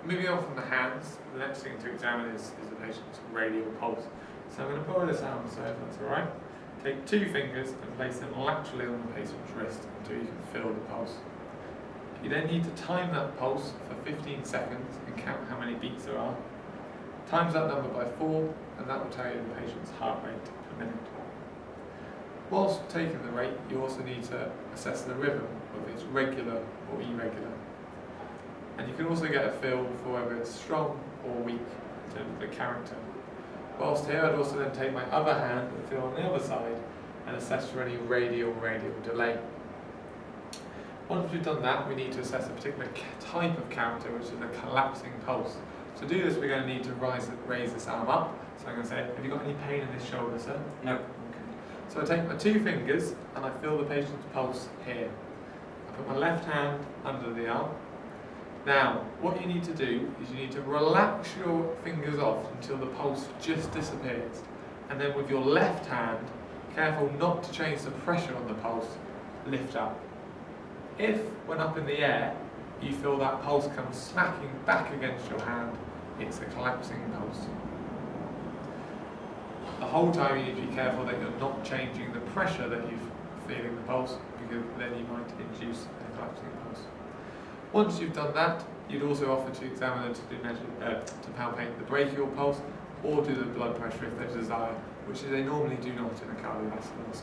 Moving on from the hands, the next thing to examine is the patient's radial pulse. So I'm going to borrow this arm, so if that's alright. Take 2 fingers and place them laterally on the patient's wrist until you can feel the pulse. You then need to time that pulse for 15 seconds and count how many beats there are. Times that number by 4 and that will tell you the patient's heart rate per minute. Whilst taking the rate, you also need to assess the rhythm, whether it's regular or irregular. And you can also get a feel for whether it's strong or weak in terms of the character. Whilst here, I'd also then take my other hand and feel on the other side and assess for any radial delay. Once we've done that, we need to assess a particular type of character, which is a collapsing pulse. To do this, we're going to need to raise this arm up. So I'm going to say, have you got any pain in this shoulder, sir? No. Okay. So I take my 2 fingers and I feel the patient's pulse here. I put my left hand under the arm. Now, what you need to do is you need to relax your fingers off until the pulse just disappears. And then with your left hand, careful not to change the pressure on the pulse, lift up. If, when up in the air, you feel that pulse come smacking back against your hand, it's a collapsing pulse. The whole time you need to be careful that you're not changing the pressure that you're feeling the pulse, because then you might induce a collapsing pulse. Once you've done that, you'd also offer to examine to palpate the brachial pulse or do the blood pressure if they desire, which they normally do not in a cardiovascular